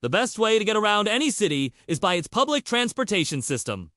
The best way to get around any city is by its public transportation system.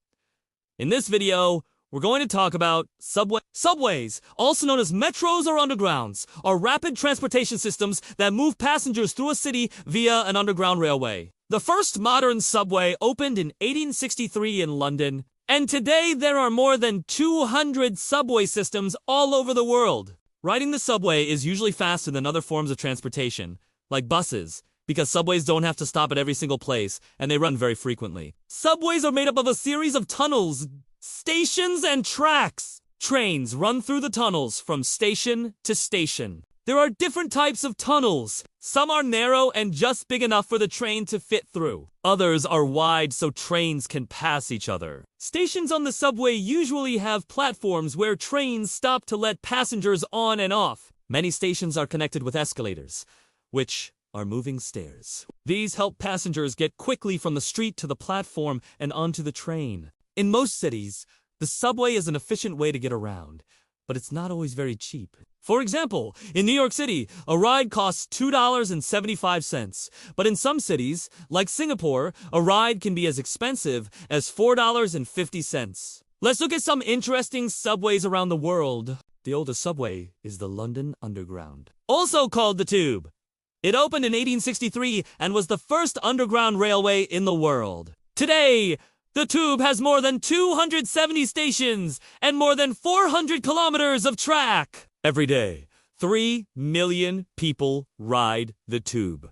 In this video, we're going to talk about subways, also known as metros or undergrounds, are rapid transportation systems that move passengers through a city via an underground railway. The first modern subway opened in 1863 in London, and today there are more than 200 subway systems all over the world. Riding the subway is usually faster than other forms of transportation, like buses, because subways don't have to stop at every single place, and they run very frequently. Subways are made up of a series of tunnels, stations, and tracks. Trains run through the tunnels from station to station. There are different types of tunnels. Some are narrow and just big enough for the train to fit through. Others are wide so trains can pass each other. Stations on the subway usually have platforms where trains stop to let passengers on and off. Many stations are connected with escalators, which are moving stairs. These help passengers get quickly from the street to the platform and onto the train. In most cities, the subway is an efficient way to get around, but it's not always very cheap. For example, in New York City, a ride costs $2.75, but in some cities, like Singapore, a ride can be as expensive as $4.50. Let's look at some interesting subways around the world. The oldest subway is the London Underground, also called the Tube. It opened in 1863 and was the first underground railway in the world. Today, the Tube has more than 270 stations and more than 400 kilometers of track. Every day, 3 million people ride the Tube.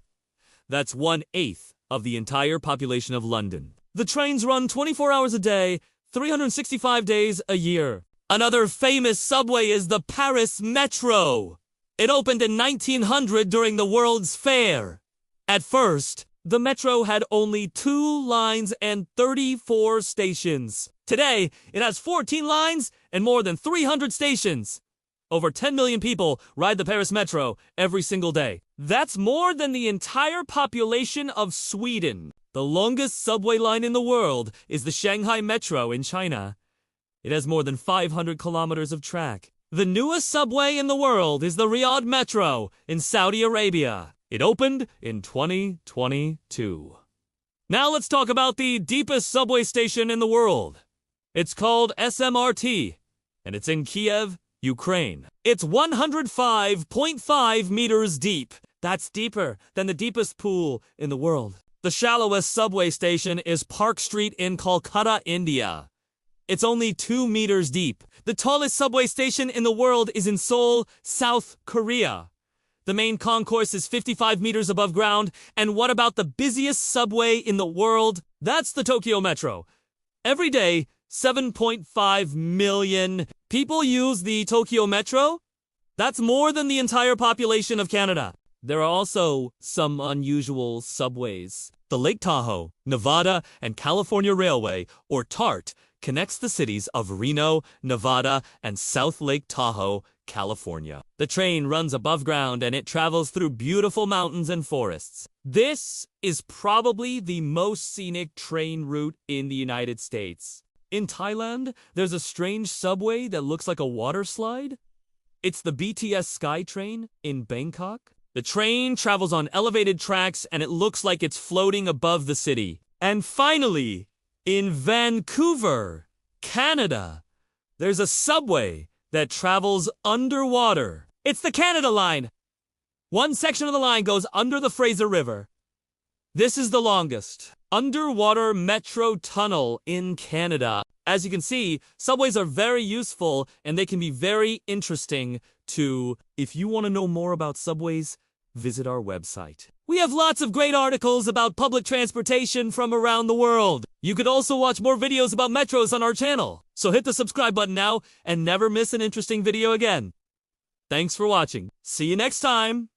That's 1/8 of the entire population of London. The trains run 24 hours a day, 365 days a year. Another famous subway is the Paris Metro. It opened in 1900 during the World's Fair. At first, the Metro had only 2 lines and 34 stations. Today, it has 14 lines and more than 300 stations. Over 10 million people ride the Paris Metro every single day. That's more than the entire population of Sweden. The longest subway line in the world is the Shanghai Metro in China. It has more than 500 kilometers of track. The newest subway in the world is the Riyadh Metro in Saudi Arabia. It opened in 2022. Now let's talk about the deepest subway station in the world. It's called SMRT, and it's in Kiev, Ukraine. It's 105.5 meters deep. That's deeper than the deepest pool in the world. The shallowest subway station is Park Street in Kolkata, India. It's only 2 meters deep. The tallest subway station in the world is in Seoul, South Korea. The main concourse is 55 meters above ground. And what about the busiest subway in the world? That's the Tokyo Metro. Every day, 7.5 million people use the Tokyo Metro. That's more than the entire population of Canada. There are also some unusual subways. The Lake Tahoe, Nevada, and California Railway, or TART, connects the cities of Reno, Nevada, and South Lake Tahoe, California. The train runs above ground and it travels through beautiful mountains and forests. This is probably the most scenic train route in the United States. In Thailand, there's a strange subway that looks like a water slide. It's the BTS SkyTrain in Bangkok. The train travels on elevated tracks and it looks like it's floating above the city. And finally, in Vancouver, Canada, there's a subway that travels underwater. It's the Canada Line. One section of the line goes under the Fraser River. This is the longest underwater metro tunnel in Canada. As you can see, subways are very useful and they can be very interesting too. If you want to know more about subways, visit our website. We have lots of great articles about public transportation from around the world. You could also watch more videos about metros on our channel. So hit the subscribe button now and never miss an interesting video again. Thanks for watching. See you next time.